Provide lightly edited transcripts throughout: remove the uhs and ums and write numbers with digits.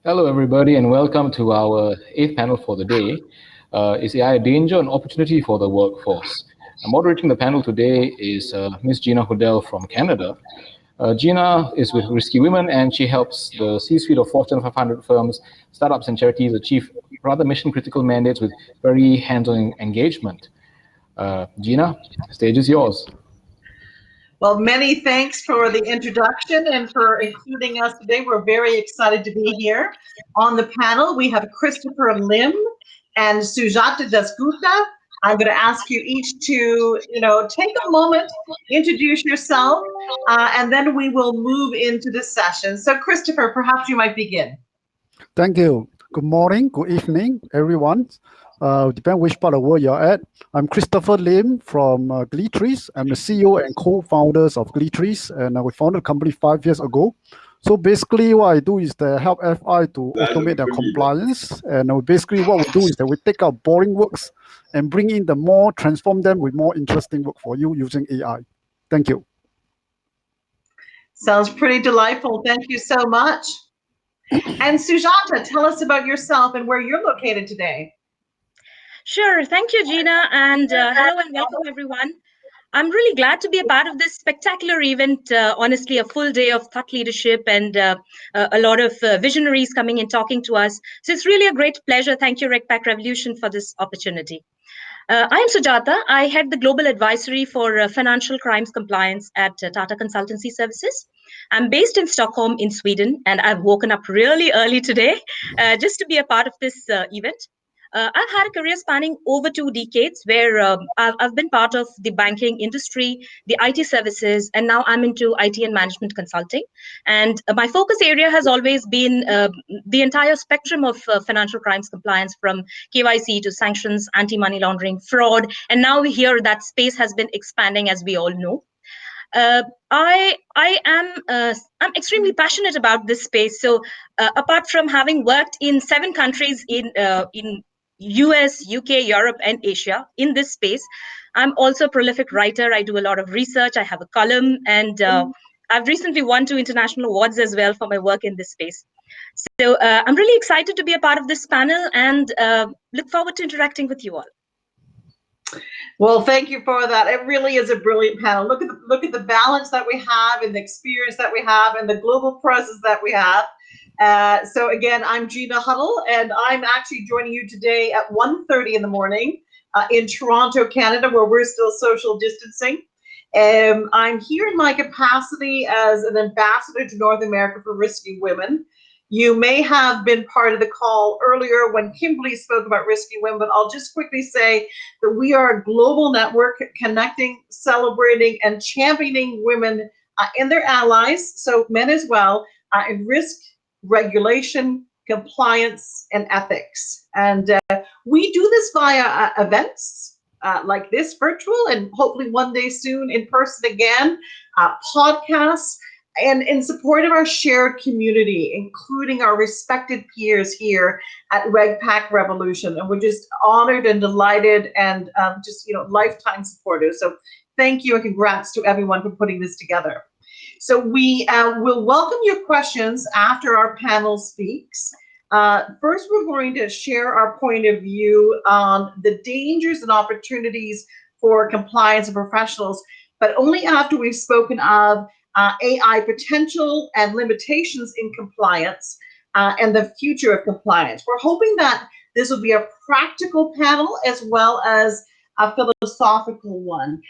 Hello, everybody, and welcome to our eighth panel for the day. Is AI a danger and opportunity for the workforce? Moderating the panel today is Ms. Gina Hudel from Canada. Gina is with Risky Women, and she helps the C-suite of Fortune 500 firms, startups, and charities achieve rather mission-critical mandates with very hands-on engagement. Gina, stage is yours. Well, many thanks for the introduction and for including us today. We're very excited to be here. On the panel, we have Christopher Lim and Sujata Dasgupta. I'm going to ask you each to, take a moment, introduce yourself, and then we will move into the session. So, Christopher, perhaps you might begin. Thank you. Good morning, good evening, everyone. Depend which part of the world you're at. I'm Christopher Lim from Gleematic. I'm the CEO and co-founders of Gleematic, and we founded the company 5 years ago. So basically, what I do is to help FI to automate their compliance. And basically, what we do is that we take out boring works and bring in transform them with more interesting work for you using AI. Thank you. Sounds pretty delightful. Thank you so much. And Sujata, tell us about yourself and where you're located today. Sure. Thank you, Gina. And hello and welcome, everyone. I'm really glad to be a part of this spectacular event. Honestly, a full day of thought leadership and a lot of visionaries coming and talking to us. So it's really a great pleasure. Thank you, RegTech Revolution, for this opportunity. I am Sujata. I head the global advisory for financial crimes compliance at Tata Consultancy Services. I'm based in Stockholm in Sweden, and I've woken up really early today just to be a part of this event. I've had a career spanning over 2 decades where I've been part of the banking industry, the IT services, and now I'm into IT and management consulting. And my focus area has always been the entire spectrum of financial crimes compliance, from KYC to sanctions, anti-money laundering, fraud. And now we hear that space has been expanding, as we all know. I'm extremely passionate about this space. So apart from having worked in 7 countries in US, UK, Europe, and Asia in this space, I'm also a prolific writer. I do a lot of research. I have a column, and I've recently won 2 international awards as well for my work in this space. So I'm really excited to be a part of this panel and look forward to interacting with you all. Well, thank you for that. It really is a brilliant panel. Look at the balance that we have and the experience that we have and the global presence that we have. So again, I'm Gina Hudel, and I'm actually joining you today at 1:30 in the morning in Toronto, Canada, where we're still social distancing. I'm here in my capacity as an ambassador to North America for Risky Women. You may have been part of the call earlier when Kimberly spoke about Risky Women, but I'll just quickly say that we are a global network connecting, celebrating, and championing women and their allies, so men as well, in risk, regulation, compliance, and ethics. And we do this via events like this, virtual, and hopefully one day soon in person again, podcasts, and in support of our shared community, including our respected peers here at RegTech Revolution. And we're just honored and delighted and lifetime supporters. So thank you and congrats to everyone for putting this together. So we will welcome your questions after our panel speaks. First, we're going to share our point of view on the dangers and opportunities for compliance and professionals, but only after we've spoken of AI potential and limitations in compliance and the future of compliance. We're hoping that this will be a practical panel as well as a philosophical one,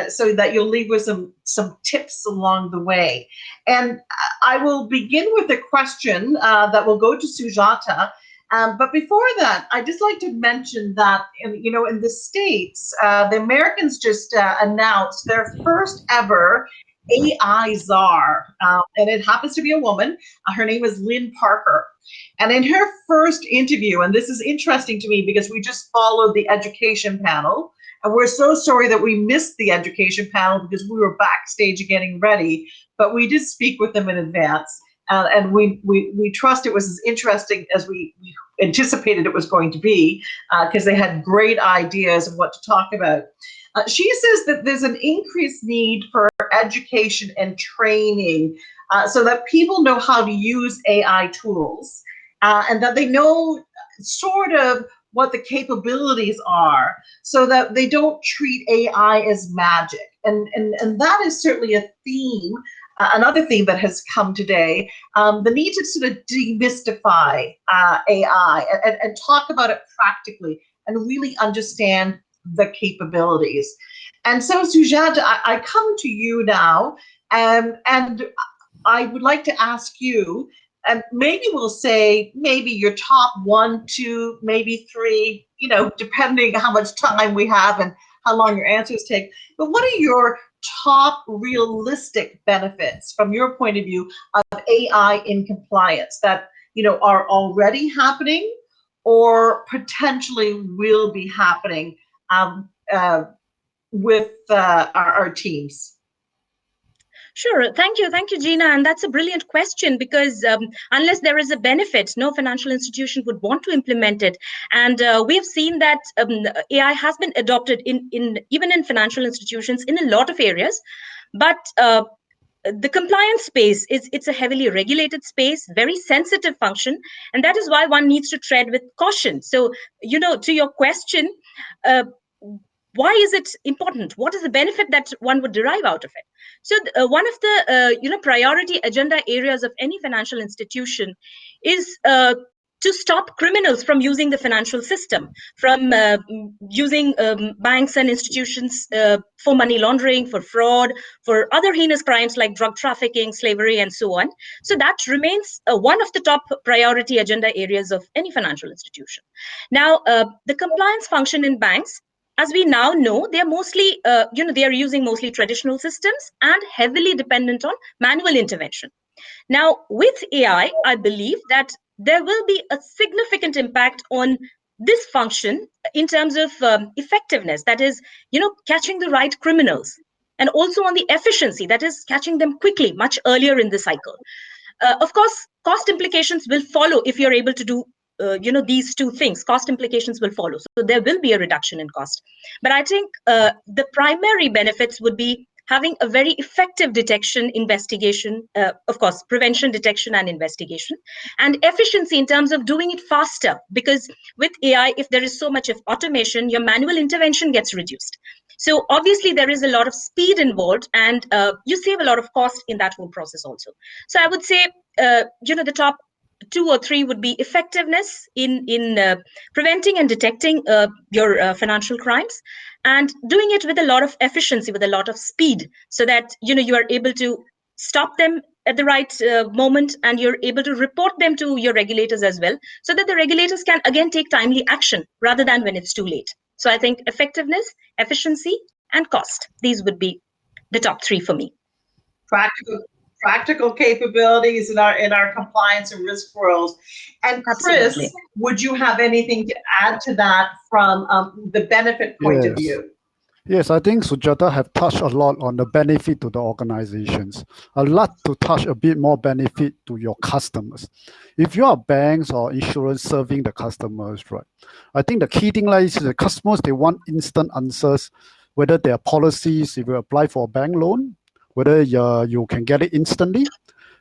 so that you'll leave with some tips along the way. And I will begin with a question that will go to Sujata. But before that, I'd just like to mention that in the States, the Americans just announced their first ever AI czar, and it happens to be a woman. Her name is Lynn Parker. And in her first interview, and this is interesting to me because we just followed the education panel, and we're so sorry that we missed the education panel because we were backstage getting ready, but we did speak with them in advance. And we trust it was as interesting as we anticipated it was going to be, because they had great ideas of what to talk about. She says that there's an increased need for education and training so that people know how to use AI tools. and that they know sort of what the capabilities are, so that they don't treat AI as magic. And that is certainly a theme, another theme that has come today, the need to sort of demystify AI and talk about it practically and really understand the capabilities. And so, Sujata, I come to you now, and I would like to ask you, and maybe we'll say maybe your top one, two, maybe three, depending how much time we have and how long your answers take. But what are your top realistic benefits from your point of view of AI in compliance that are already happening or potentially will be happening with our teams? Sure. Thank you, Gina. And that's a brilliant question, because unless there is a benefit, no financial institution would want to implement it. And we have seen that AI has been adopted even in financial institutions in a lot of areas. But the compliance space it's a heavily regulated space, very sensitive function, and that is why one needs to tread with caution. So, to your question, uh, why is it important? What is the benefit that one would derive out of it? So one of the priority agenda areas of any financial institution is to stop criminals from using the financial system, from using banks and institutions for money laundering, for fraud, for other heinous crimes like drug trafficking, slavery, and so on. So that remains one of the top priority agenda areas of any financial institution. Now, the compliance function in banks, as we now know, they are mostly, they are using mostly traditional systems and heavily dependent on manual intervention. Now, with AI, I believe that there will be a significant impact on this function in terms of effectiveness, that is, catching the right criminals, and also on the efficiency, that is, catching them quickly, much earlier in the cycle. Of course, cost implications will follow if you're able to do these two things. Cost implications will follow, so there will be a reduction in cost. But I think the primary benefits would be having a very effective detection, investigation, of course, prevention, detection, and investigation, and efficiency in terms of doing it faster. Because with AI, if there is so much of automation, your manual intervention gets reduced. So obviously there is a lot of speed involved, and you save a lot of cost in that whole process also. So I would say, the top two or three would be effectiveness in preventing and detecting your financial crimes, and doing it with a lot of efficiency, with a lot of speed, so that you are able to stop them at the right moment, and you're able to report them to your regulators as well, so that the regulators can again take timely action rather than when it's too late. So I think effectiveness, efficiency, and cost, these would be the top three for me. Practical capabilities in our compliance and risk world. And Chris, Absolutely. would you have anything to add to that from the benefit point of Yes. view? Yes, I think Sujata have touched a lot on the benefit to the organizations. I'd like to touch a bit more benefit to your customers. If you are banks or insurance serving the customers, right? I think the key thing is the customers, they want instant answers, whether their policies, if you apply for a bank loan, whether you can get it instantly.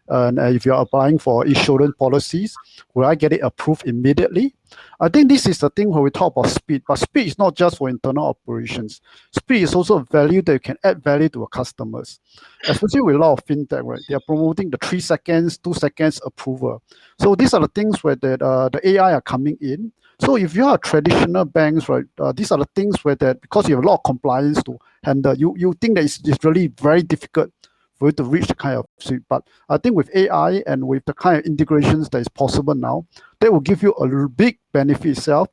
And if you're applying for insurance policies, will I get it approved immediately? I think this is the thing when we talk about speed, but speed is not just for internal operations. Speed is also a value that you can add value to our customers, especially with a lot of fintech, right? They are promoting the 3 seconds, 2 seconds approval. So these are the things where the AI are coming in. So if you are traditional banks, right, these are the things where that, because you have a lot of compliance to handle, you think that it's really very difficult for you to reach the kind of speed. But I think with AI and with the kind of integrations that is possible now, that will give you a big benefit itself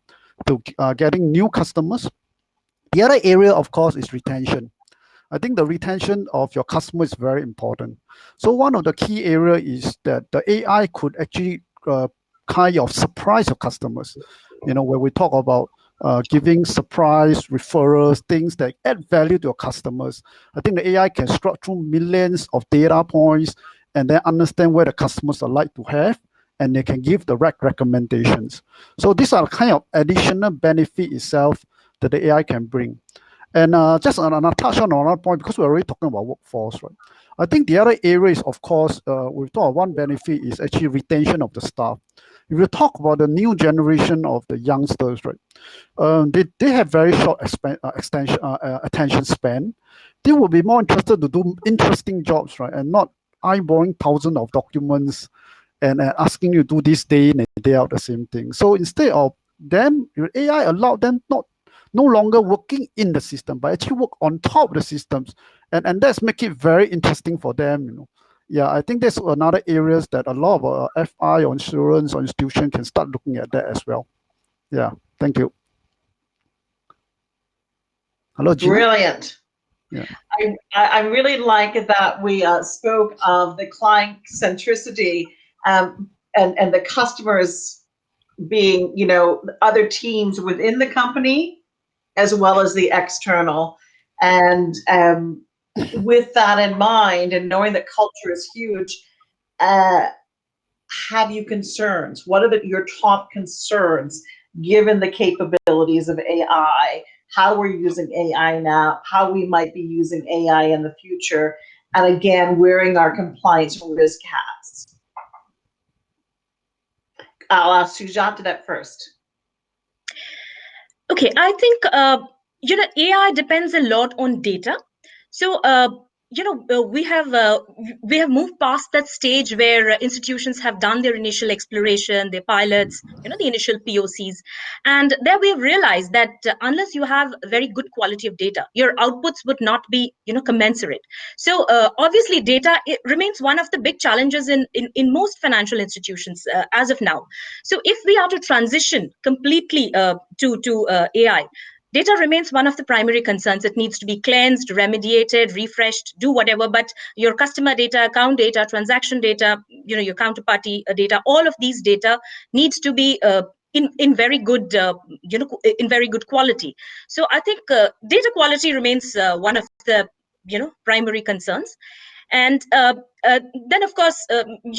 to getting new customers. The other area, of course, is retention. I think the retention of your customer is very important. So one of the key area is that the AI could actually kind of surprise your customers. When we talk about giving surprise referrals, things that add value to your customers. I think the AI can scrub through millions of data points and then understand where the customers are like to have, and they can give the right recommendations. So these are kind of additional benefit itself that the AI can bring. And just another touch on another point, because we're already talking about workforce, right? I think the other area is, of course, we've thought one benefit is actually retention of the staff. if you talk about the new generation of the youngsters, right, they have very short attention span. They will be more interested to do interesting jobs, right, and not eyeballing thousands of documents and asking you to do this day in and day out the same thing. So instead of them, AI allowed them no longer working in the system, but actually work on top of the systems, and that's make it very interesting for them. Yeah, I think that's another areas that a lot of FI or insurance or institution can start looking at that as well. Yeah, thank you. Hello, Gina. Brilliant. Yeah. I really like that we spoke of the client centricity, and the customers being, other teams within the company as well as the external. And with that in mind, and knowing that culture is huge, have you concerns? What are your top concerns given the capabilities of AI? How we're using AI now, how we might be using AI in the future, and again, wearing our compliance risk hats. I'll ask Sujata that first. Okay, I think AI depends a lot on data. So we have moved past that stage where institutions have done their initial exploration, their pilots, the initial POCs, and there we have realized that unless you have very good quality of data, your outputs would not be commensurate. So obviously, data remains one of the big challenges in most financial institutions as of now. So if we are to transition completely to AI, data remains one of the primary concerns. It needs to be cleansed, remediated, refreshed, do whatever, but your customer data, account data, transaction data, your counterparty data, all of these data needs to be in very good in very good quality. So I think data quality remains one of the primary concerns. And then, of course,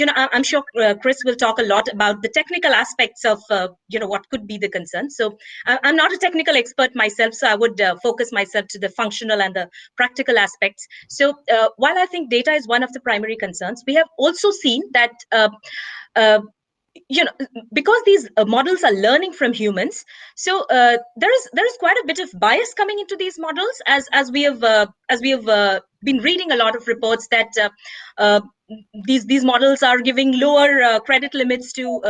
I'm sure Chris will talk a lot about the technical aspects of, what could be the concern. So I'm not a technical expert myself, so I would focus myself to the functional and the practical aspects. So while I think data is one of the primary concerns, we have also seen that because these models are learning from humans, so there is quite a bit of bias coming into these models, as we have been reading a lot of reports that these models are giving lower credit limits to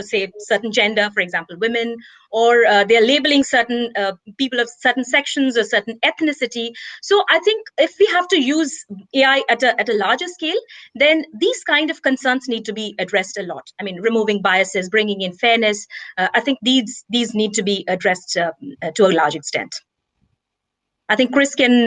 say certain gender, for example women, or they're labeling certain people of certain sections or certain ethnicity. So I think if we have to use AI at a larger scale, then these kind of concerns need to be addressed a lot. I mean, removing biases, bringing in fairness, I think these need to be addressed to a large extent. I think Chris can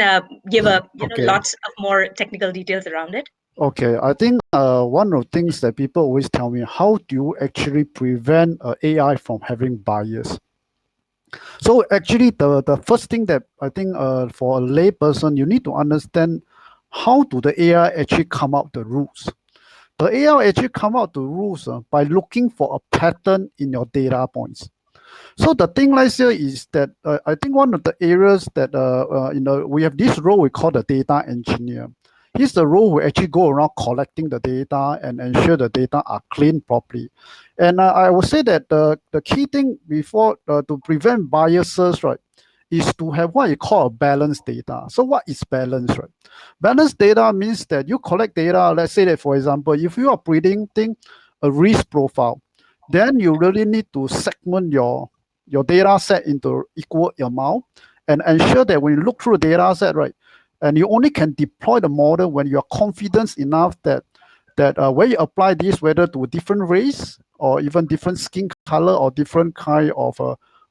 give a lot of more technical details around it. Okay, I think one of the things that people always tell me, how do you actually prevent AI from having bias? So actually, the first thing that I think for a lay person, you need to understand how do the AI actually come out the rules. The AI actually come out the rules by looking for a pattern in your data points. So the thing like here is that I think one of the areas that we have this role we call the data engineer. He's the role who actually go around collecting the data and ensure the data are cleaned properly. And I would say that the key thing before to prevent biases, right, is to have what you call a balanced data. So what is balance, right? Balanced data means that you collect data. Let's say that, for example, if you are predicting a risk profile, then you really need to segment your data set into equal amount and ensure that when you look through the data set, right, and you only can deploy the model when you are confident enough that when you apply this, whether to different race or even different skin color or different kind of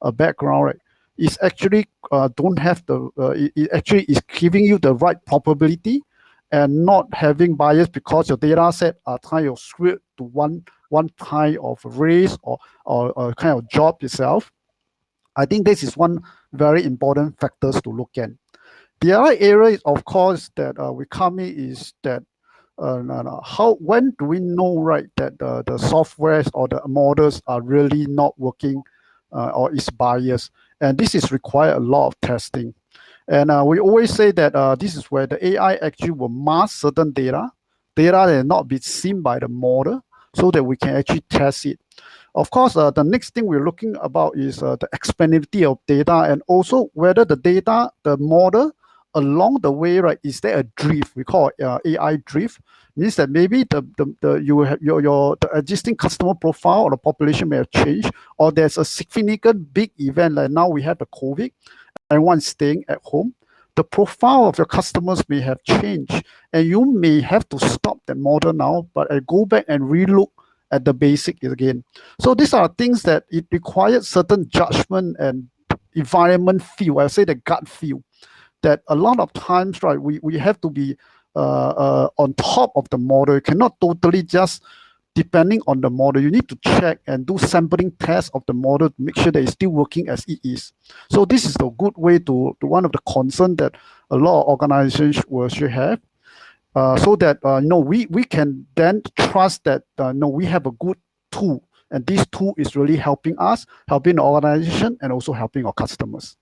a background, right, is actually don't have the it actually is giving you the right probability and not having bias because your data set are kind of skewed to one kind of race or kind of job itself. I think this is one very important factors to look at. The other area, of course, that we come in is that when do we know, right, that the softwares or the models are really not working or is biased, and this is require a lot of testing. And we always say that this is where the AI actually will mask certain data that not be seen by the model, so that we can actually test it. Of course, the next thing we're looking about is the explainability of data, and also whether the data, the model along the way, right, is there a drift? We call it AI drift. Means that maybe you have the existing customer profile or the population may have changed, or there's a significant big event like now we have the COVID, everyone's staying at home. The profile of your customers may have changed, and you may have to stop the model now, but go back and relook at the basic again. So these are things that it requires certain judgment and environment feel. I say the gut feel that a lot of times, right, we have to be on top of the model. You cannot totally just depending on the model. You need to check and do sampling tests of the model to make sure that it's still working as it is. So this is a good way to one of the concerns that a lot of organizations should have. So that we can then trust that we have a good tool, and this tool is really helping us, helping the organization, and also helping our customers.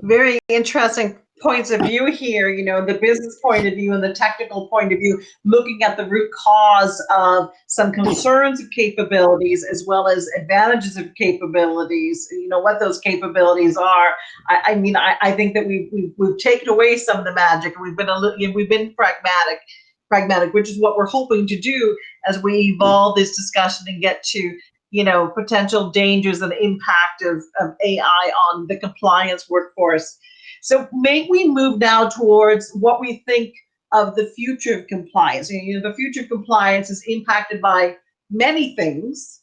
Very interesting points of view here, the business point of view and the technical point of view, looking at the root cause of some concerns of capabilities as well as advantages of capabilities, what those capabilities are. I mean, I think that we've taken away some of the magic. We've been pragmatic, which is what we're hoping to do as we evolve this discussion and get to potential dangers and impact of AI on the compliance workforce. So may we move now towards what we think of the future of compliance. The future of compliance is impacted by many things.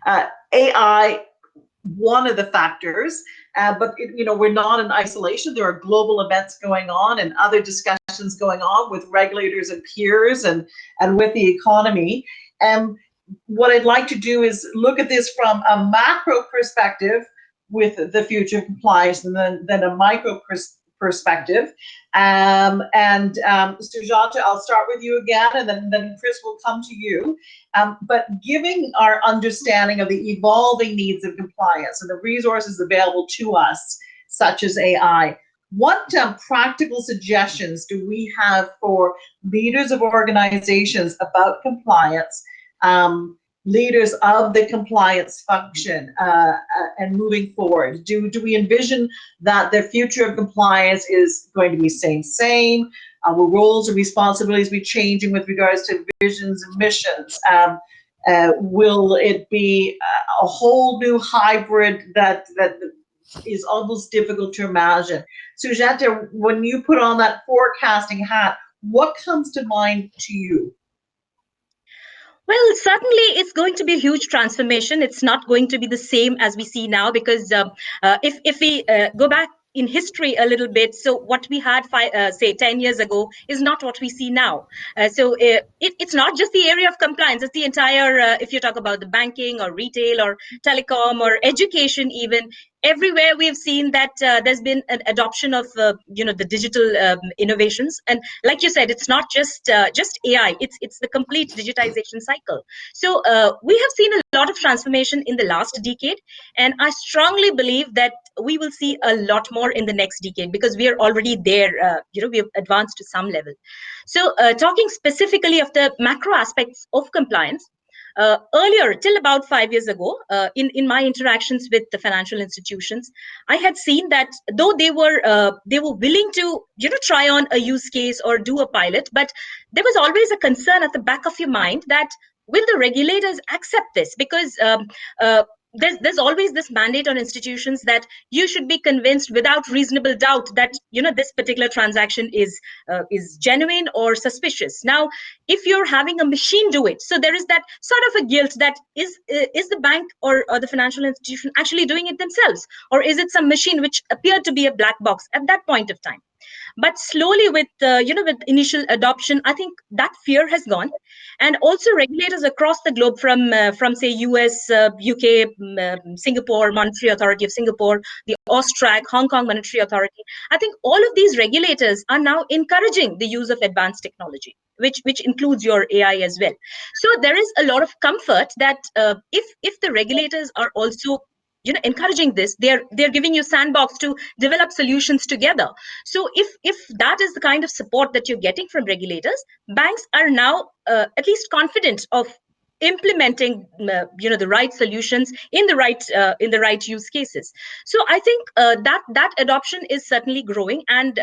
AI, one of the factors, but we're not in isolation. There are global events going on and other discussions going on with regulators and peers and with the economy. And what I'd like to do is look at this from a macro perspective with the future of compliance, and then a micro perspective. Sujata, I'll start with you again, and then Chris will come to you. But giving our understanding of the evolving needs of compliance and the resources available to us, such as AI, what practical suggestions do we have for leaders of organizations about compliance, leaders of the compliance function, and moving forward? Do we envision that the future of compliance is going to be staying same? Will roles and responsibilities be changing with regards to visions and missions? Will it be a whole new hybrid that is almost difficult to imagine? Sujata, when you put on that forecasting hat, what comes to mind to you? Well, certainly it's going to be a huge transformation. It's not going to be the same as we see now, because if we go back in history a little bit, so what we had say 10 years ago is not what we see now. So it's not just the area of compliance, it's the entire, if you talk about the banking or retail or telecom or education even, everywhere we've seen that there's been an adoption of the digital innovations, and like you said, it's not just AI, it's the complete digitization cycle. So we have seen a lot of transformation in the last decade, and I strongly believe that we will see a lot more in the next decade, because we are already there. We have advanced to some level. So talking specifically of the macro aspects of compliance, earlier, till about 5 years ago, in my interactions with the financial institutions, I had seen that though they were willing to try on a use case or do a pilot, but there was always a concern at the back of your mind that will the regulators accept this? Because there's always this mandate on institutions that you should be convinced without reasonable doubt that this particular transaction is genuine or suspicious. Now, if you're having a machine do it, so there is that sort of a guilt that is the bank or the financial institution actually doing it themselves, or is it some machine which appeared to be a black box at that point of time? But slowly, with with initial adoption, I think that fear has gone, and also regulators across the globe, from say US, UK, Singapore Monetary Authority of Singapore, the Austrac, Hong Kong Monetary Authority. I think all of these regulators are now encouraging the use of advanced technology, which includes your AI as well. So there is a lot of comfort that if the regulators are also encouraging this. They're giving you sandbox to develop solutions together. So if that is the kind of support that you're getting from regulators, banks are now at least confident of implementing the right solutions in the right use cases. So I think that adoption is certainly growing. And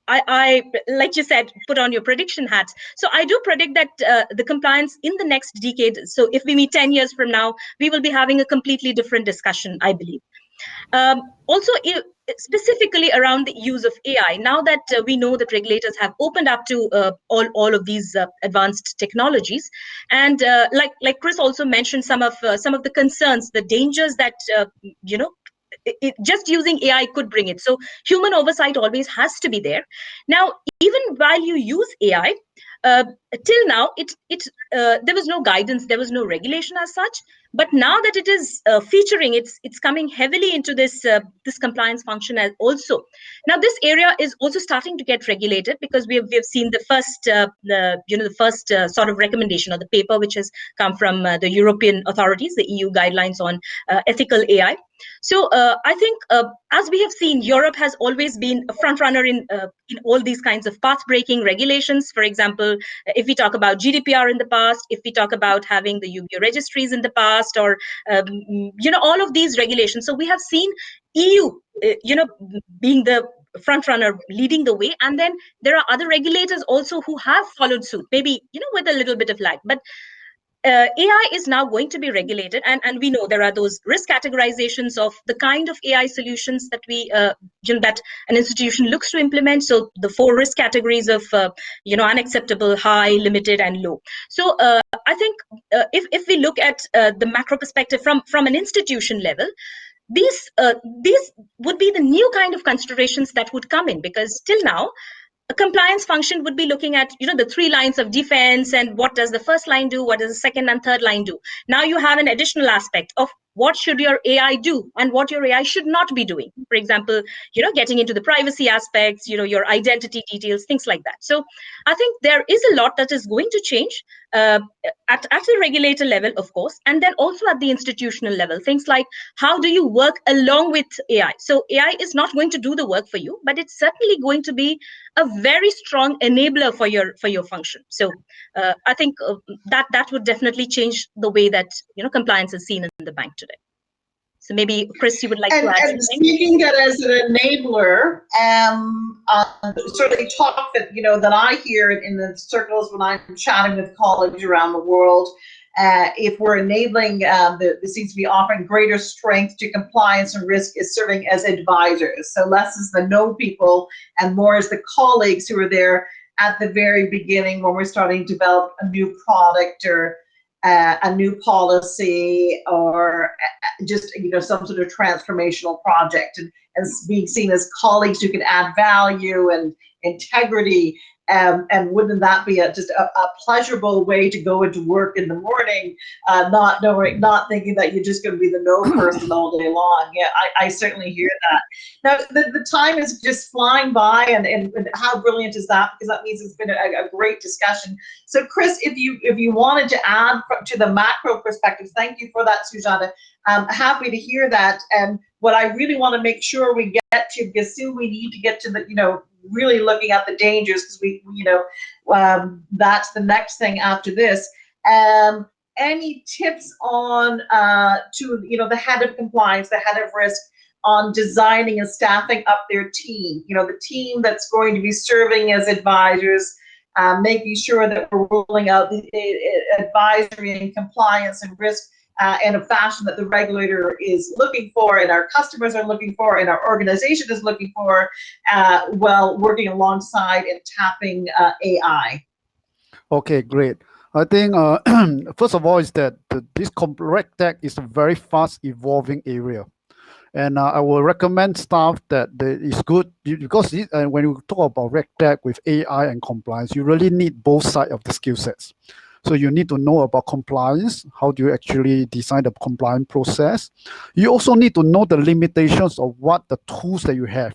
I, like you said, put on your prediction hats. So I do predict that the compliance in the next decade, so if we meet 10 years from now, we will be having a completely different discussion, I believe. Also, specifically around the use of AI, now that we know that regulators have opened up to all of these advanced technologies, and like Chris also mentioned, some of the concerns, the dangers that just using AI could bring it. So human oversight always has to be there. Now, even while you use AI, till now, there was no guidance, there was no regulation as such. But now that it is featuring, it's coming heavily into this compliance function as also. Now, this area is also starting to get regulated, because we have seen the first sort of recommendation, or the paper which has come from the European authorities, the EU guidelines on ethical AI. So I think, as we have seen, Europe has always been a front runner in all these kinds of path-breaking regulations. For example, if we talk about GDPR in the past, if we talk about having the UBO registries in the past, or all of these regulations. So we have seen EU, being the front runner, leading the way, and then there are other regulators also who have followed suit, maybe with a little bit of lag, but AI is now going to be regulated, and we know there are those risk categorizations of the kind of AI solutions that that an institution looks to implement. So the 4 risk categories of unacceptable, high, limited, and low. So I think if we look at the macro perspective from an institution level, these would be the new kind of considerations that would come in, because till now, a compliance function would be looking at the 3 lines of defense, and what does the first line do, what does the second and third line do. Now you have an additional aspect of what should your AI do and what your AI should not be doing. For example, getting into the privacy aspects, your identity details, things like that. So I think there is a lot that is going to change at the regulator level, of course, and then also at the institutional level. Things like, how do you work along with AI? So AI is not going to do the work for you, but it's certainly going to be a very strong enabler for your function. So I think that would definitely change the way that compliance is seen in the bank today. So maybe Chris, you would like to add something? Speaking that as an enabler, certainly talk that that I hear in the circles when I'm chatting with colleagues around the world. If we're enabling, this seems to be offering greater strength to compliance and risk, is serving as advisors. So less as the know people and more as the colleagues who are there at the very beginning when we're starting to develop a new product or a new policy, or just some sort of transformational project, and being seen as colleagues who can add value and integrity. And wouldn't that be just a pleasurable way to go into work in the morning, not thinking that you're just going to be the no person all day long? Yeah, I certainly hear that. Now, the time is just flying by, and how brilliant is that? Because that means it's been a great discussion. So, Chris, if you wanted to add to the macro perspective, thank you for that, Sujata. I'm happy to hear that. And what I really want to make sure we get to, because soon we need to get to the really looking at the dangers, because that's the next thing after this. Any tips on to the head of compliance, the head of risk, on designing and staffing up their team? The team that's going to be serving as advisors, making sure that we're rolling out the advisory and compliance and risk in a fashion that the regulator is looking for, and our customers are looking for, and our organization is looking for, while working alongside and tapping AI. Okay, great. I think first of all is that this RegTech is a very fast evolving area. And I will recommend staff that it's good, because when you talk about RegTech with AI and compliance, you really need both sides of the skill sets. So you need to know about compliance. How do you actually design the compliance process? You also need to know the limitations of what the tools that you have.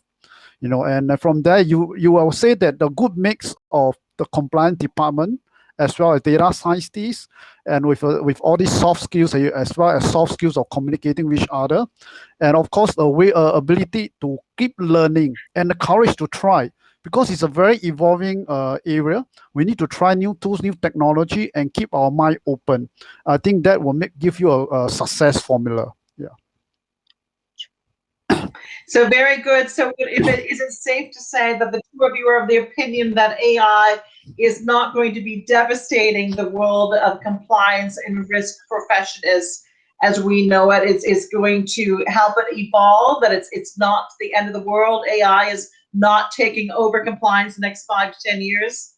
And from there, you will say that the good mix of the compliance department as well as data scientists, and with all these soft skills, as well as soft skills of communicating with each other, and of course the ability to keep learning and the courage to try, because it's a very evolving area. We need to try new tools, new technology, and keep our mind open. I think that will give you a success formula. Yeah. So very good. So is it safe to say that the two of you are of the opinion that AI is not going to be devastating the world of compliance and risk profession as we know it? It's going to help it evolve, that it's not the end of the world. AI is not taking over compliance the next 5 to 10 years?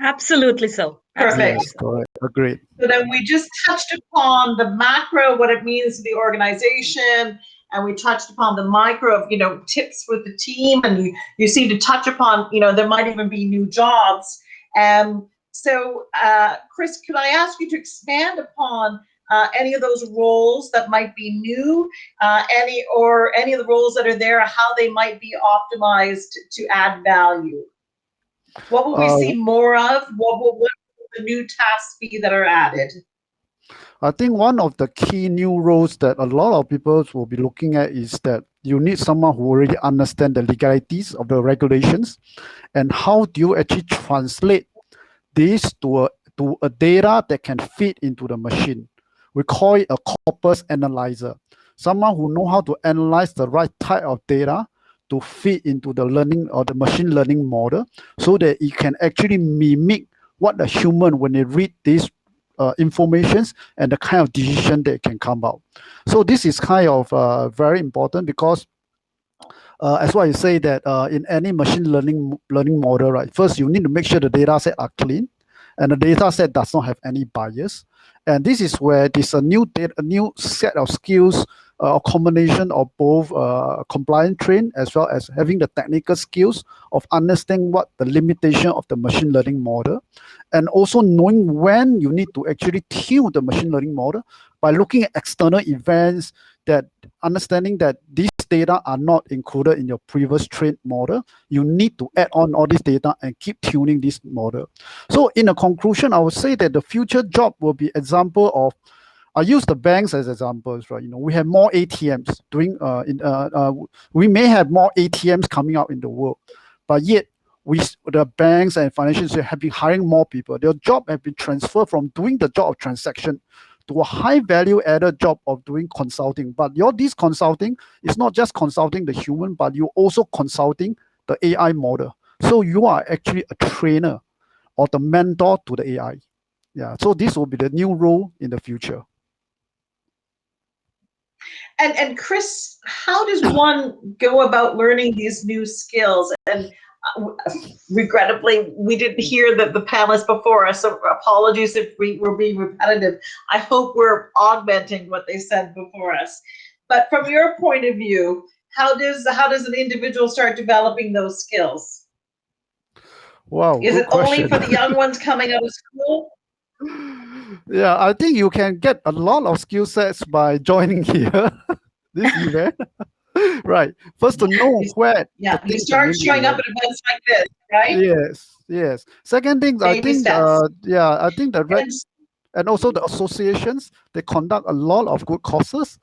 Absolutely so. Perfect. Yes, correct. Agreed. So then we just touched upon the macro, what it means to the organization, and we touched upon the micro of, tips with the team, and you seem to touch upon, there might even be new jobs. So, Chris, could I ask you to expand upon any of those roles that might be new, any of the roles that are there, how they might be optimized to add value? What will we see more of? What will the new tasks be that are added? I think one of the key new roles that a lot of people will be looking at is that you need someone who already understands the legalities of the regulations, and how do you actually translate this to a data that can fit into the machine. We call it a corpus analyzer. Someone who know how to analyze the right type of data to fit into the learning or the machine learning model, so that it can actually mimic what the human, when they read these informations, and the kind of decision that can come out. So this is kind of very important, because as what you say, that in any machine learning model, right? First, you need to make sure the data set are clean, and the data set does not have any bias. And this is where there's a new set of skills, a combination of both compliance train as well as having the technical skills of understanding what the limitation of the machine learning model, and also knowing when you need to actually tune the machine learning model by looking at external events, that understanding that these data are not included in your previous trained model. You need to add on all this data and keep tuning this model. So in a conclusion, I would say that the future job will be example of, I use the banks as examples, right? We have more ATMs we may have more ATMs coming out in the world, but yet the banks and financial institutions have been hiring more people. Their job have been transferred from doing the job of transaction to a high value added job of doing consulting. But this consulting is not just consulting the human, but you also consulting the AI model. So you are actually a trainer or the mentor to the AI. Yeah. So this will be the new role in the future. And Chris, how does one go about learning these new skills? And regrettably, we didn't hear the panelists before us, so apologies if we're being repetitive. I hope we're augmenting what they said before us. But from your point of view, how does an individual start developing those skills? Wow, is good it question. only for the young ones coming out of school? Yeah, I think you can get a lot of skill sets by joining here, this event. Right. First, to know where Yeah, the you things that start need to be showing up learned. at events like this, right? Yes. Second thing, I Baby think, steps. I think And and also the associations, they conduct a lot of good courses.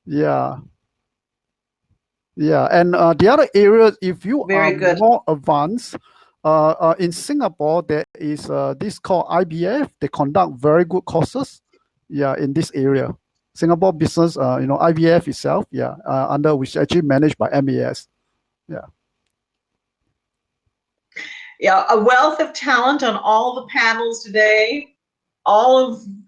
Yeah. And the other areas, if you are very good. more advanced, in Singapore, there is this called IBF. They conduct very good courses. Yeah, in this area, Singapore Business, IBF itself. Yeah, under which actually managed by MAS. Yeah. Yeah, a wealth of talent on all the panels today.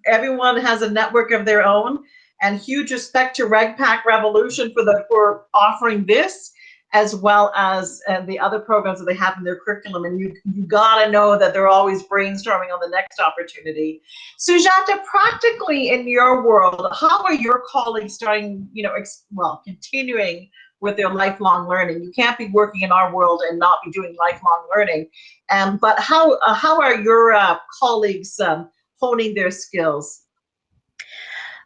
Everyone has a network of their own, and huge respect to RegPack Revolution for offering this, as well as the other programs that they have in their curriculum. And you gotta know that they're always brainstorming on the next opportunity. Sujata, practically in your world, how are your colleagues starting, continuing with their lifelong learning? You can't be working in our world and not be doing lifelong learning. But how are your colleagues honing their skills?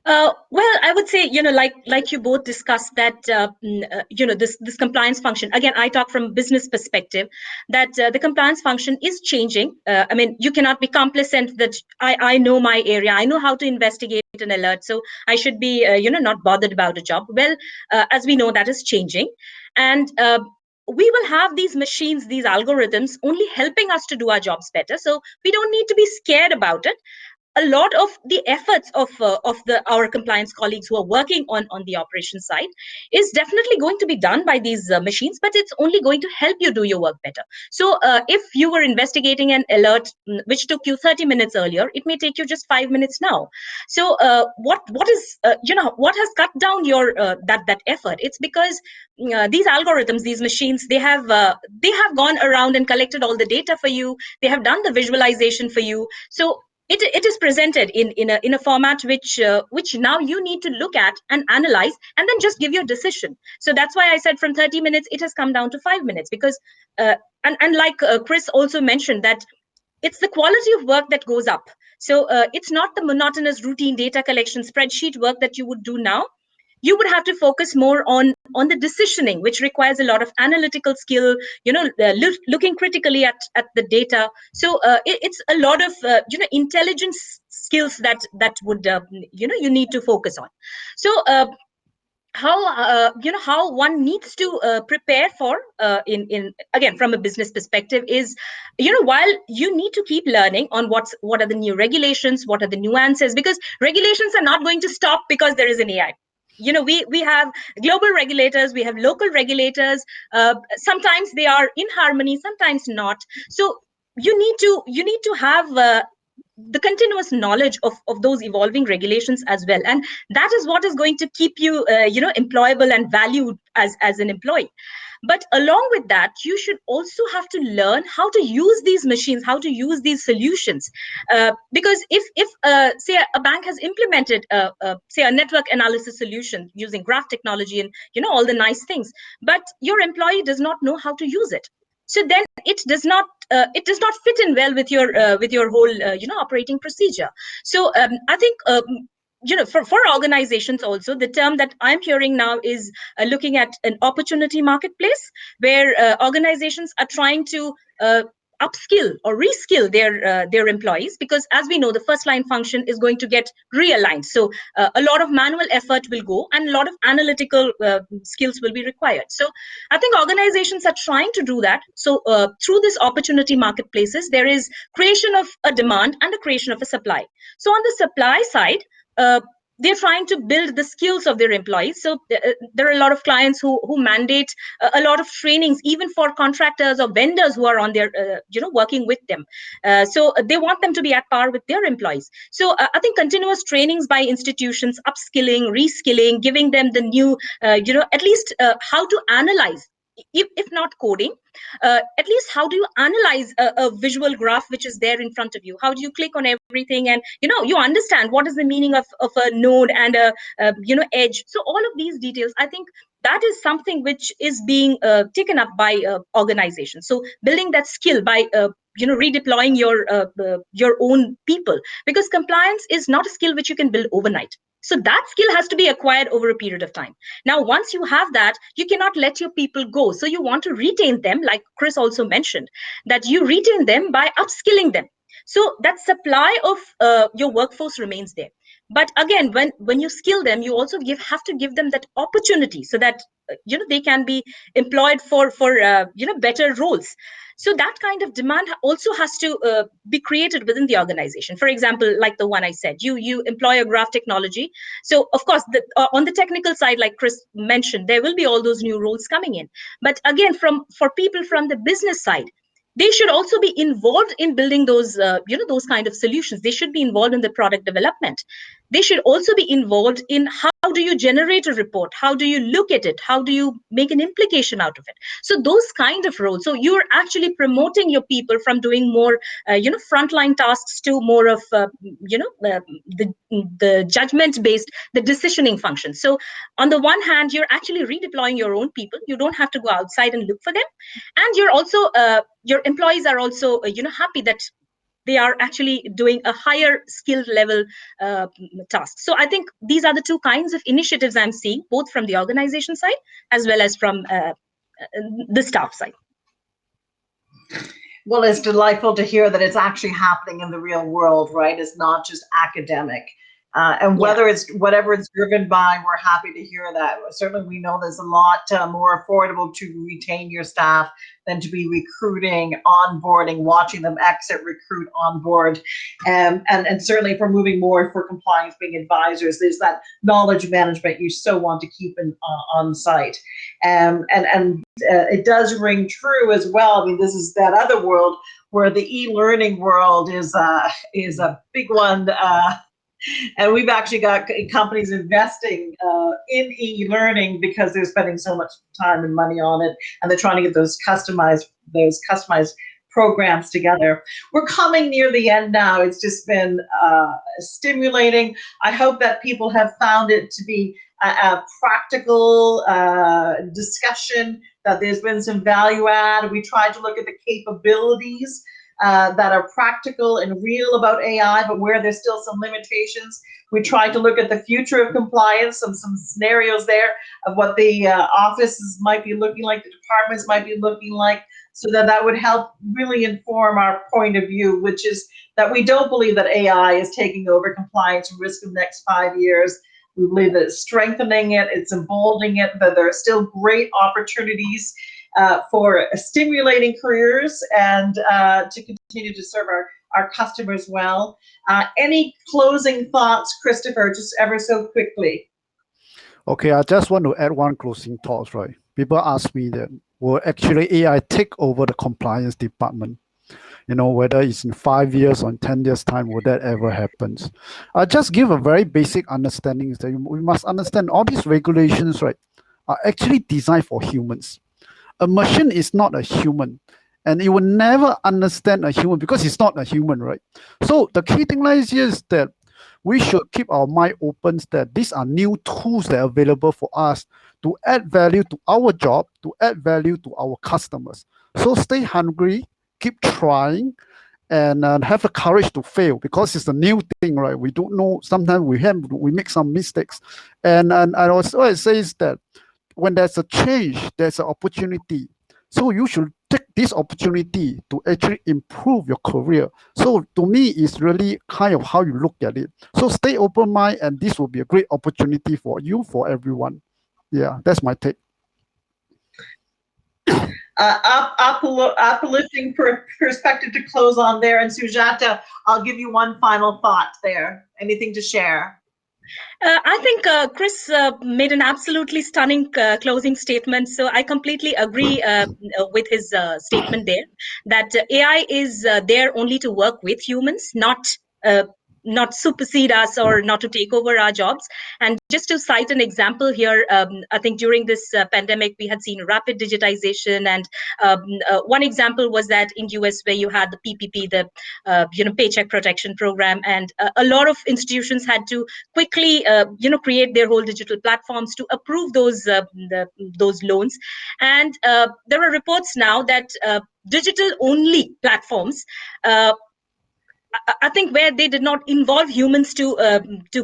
Well, I would say, like you both discussed that, this compliance function. Again, I talk from business perspective that the compliance function is changing. I mean, you cannot be complacent that I know my area, I know how to investigate an alert, so I should be, not bothered about a job. Well, as we know, that is changing, and we will have these machines, these algorithms, only helping us to do our jobs better. So we don't need to be scared about it. A lot of the efforts of our compliance colleagues who are working on the operations side is definitely going to be done by these machines, but it's only going to help you do your work better. So if you were investigating an alert which took you 30 minutes earlier, it may take you just 5 minutes now. So what is what has cut down your that effort? It's because these algorithms, these machines, they have gone around and collected all the data for you. They have done the visualization for you. So it is presented in a format which now you need to look at and analyze and then just give your decision. So that's why I said from 30 minutes it has come down to 5 minutes, because and like Chris also mentioned, that it's the quality of work that goes up. So it's not the monotonous routine data collection spreadsheet work that you would do now. You would have to focus more on the decisioning, which requires a lot of analytical skill, looking critically at the data. So it's a lot of intelligence skills that would you need to focus on. So how one needs to prepare for in again from a business perspective is, while you need to keep learning on what are the new regulations, what are the nuances, because regulations are not going to stop because there is an AI. We have global regulators, we have local regulators. Sometimes they are in harmony, sometimes not. So you need to have the continuous knowledge of those evolving regulations as well, and that is what is going to keep you employable and valued as an employee. But along with that, you should also have to learn how to use these machines, how to use these solutions, because if say a bank has implemented say a network analysis solution using graph technology and all the nice things, but your employee does not know how to use it, so then it does not fit in well with your whole operating procedure. So I think for organizations also, the term that I'm hearing now is looking at an opportunity marketplace, where organizations are trying to upskill or reskill their employees, because as we know, the first line function is going to get realigned. So a lot of manual effort will go and a lot of analytical skills will be required. So I think organizations are trying to do that. So through this opportunity marketplaces, there is creation of a demand and a creation of a supply. So on the supply side, they're trying to build the skills of their employees. So there are a lot of clients who mandate a lot of trainings, even for contractors or vendors who are on their working with them. So they want them to be at par with their employees. So I think continuous trainings by institutions, upskilling, reskilling, giving them the new at least how to analyze, if not coding, at least how do you analyze a visual graph which is there in front of you? How do you click on everything and you understand what is the meaning of a node and a edge? So all of these details, I think that is something which is being taken up by organizations. So building that skill by redeploying your own people, because compliance is not a skill which you can build overnight. So that skill has to be acquired over a period of time. Now, once you have that, you cannot let your people go. So you want to retain them, like Chris also mentioned, that you retain them by upskilling them. So that supply of your workforce remains there. But again, when you skill them, you also have to give them that opportunity, so that they can be employed for better roles. So that kind of demand also has to be created within the organization. For example, like the one I said, you employ a graph technology. So of course, on the technical side, like Chris mentioned, there will be all those new roles coming in. But again, for people from the business side, they should also be involved in building those kind of solutions. They should be involved in the product development. They should also be involved in how do you generate a report, how do you look at it, how do you make an implication out of it. So those kind of roles. So you're actually promoting your people from doing more frontline tasks to more of the judgment based, the decisioning function. So on the one hand, you're actually redeploying your own people. You don't have to go outside and look for them, and you're also your employees are also happy that they are actually doing a higher skilled level task. So I think these are the two kinds of initiatives I'm seeing, both from the organization side as well as from the staff side. Well, it's delightful to hear that it's actually happening in the real world, right? It's not just academic. And whether it's whatever it's driven by, we're happy to hear that. Certainly, we know there's a lot more affordable to retain your staff than to be recruiting, onboarding, watching them exit, recruit, onboard. And certainly, if we're moving more for compliance, being advisors, there's that knowledge management you so want to keep on site. And it does ring true as well. I mean, this is that other world where the e-learning world is a big one. And we've actually got companies investing in e-learning because they're spending so much time and money on it, and they're trying to get those customized programs together. We're coming near the end now. It's just been stimulating. I hope that people have found it to be a practical discussion, that there's been some value add. We tried to look at the capabilities that are practical and real about AI, but where there's still some limitations. We tried to look at the future of compliance, some scenarios there of what the offices might be looking like, the departments might be looking like, so that would help really inform our point of view, which is that we don't believe that AI is taking over compliance and risk in the next 5 years. We believe that it's strengthening it, it's emboldening it, that there are still great opportunities for stimulating careers and to continue to serve our customers well. Any closing thoughts, Christopher, just ever so quickly? Okay, I just want to add one closing thought, right? People ask me that, will actually AI take over the compliance department? You know, whether it's in 5 years or in 10 years time, will that ever happen? I just give a very basic understanding is that we must understand all these regulations, right, are actually designed for humans. A machine is not a human, and it will never understand a human because it's not a human, right? So the key thing lies here is that we should keep our mind open that these are new tools that are available for us to add value to our job, to add value to our customers. So stay hungry, keep trying, and have the courage to fail because it's a new thing, right? We don't know. Sometimes we make some mistakes, and also I say is that when there's a change, there's an opportunity. So you should take this opportunity to actually improve your career. So to me, it's really kind of how you look at it. So stay open mind, and this will be a great opportunity for you, for everyone. Yeah, that's my take. Uplifting perspective to close on there. And Sujata, I'll give you one final thought there. Anything to share? I think Chris made an absolutely stunning closing statement. So I completely agree with his statement there, that AI is there only to work with humans, not supersede us or not to take over our jobs. And just to cite an example here, I think during this pandemic, we had seen rapid digitization. And one example was that in US, where you had the PPP, the Paycheck Protection Program, and a lot of institutions had to quickly create their whole digital platforms to approve those loans. And there are reports now that digital only platforms, I think, where they did not involve humans to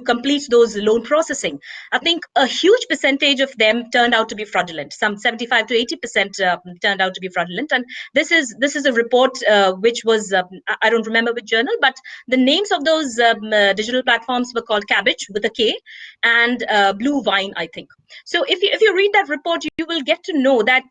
complete those loan processing, I think a huge percentage of them turned out to be fraudulent. Some 75 to 80% turned out to be fraudulent. And this is a report which was, I don't remember which journal, but the names of those digital platforms were called Cabbage with a K and Blue Vine, I think. So if you read that report, you will get to know that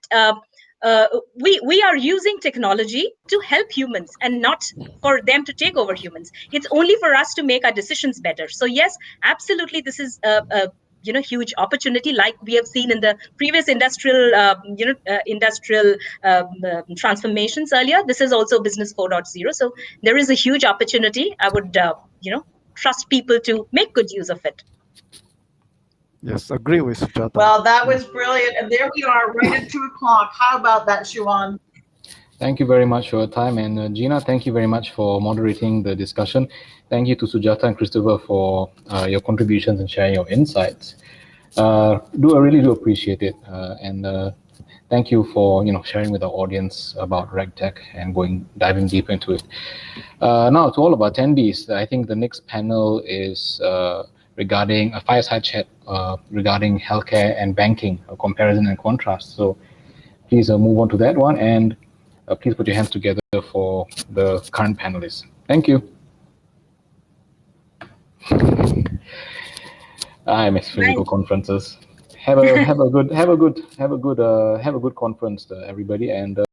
we are using technology to help humans and not for them to take over humans. It's only for us to make our decisions better. So yes, absolutely, this is a huge opportunity, like we have seen in the previous industrial transformations earlier. This is also business 4.0. So there is a huge opportunity. I would trust people to make good use of it. Yes, agree with Sujata. Well, that was brilliant. And there we are, right at 2 o'clock. How about that, Shuan? Thank you very much for your time. And Gina, thank you very much for moderating the discussion. Thank you to Sujata and Christopher for your contributions and sharing your insights. I really do appreciate it. And thank you for sharing with our audience about RegTech and diving deep into it. Now, to all of our attendees, I think the next panel is regarding a fireside chat regarding healthcare and banking, a comparison and contrast. So please move on to that one, and please put your hands together for the current panelists. Thank you. I miss physical conferences. Have a good conference, everybody, and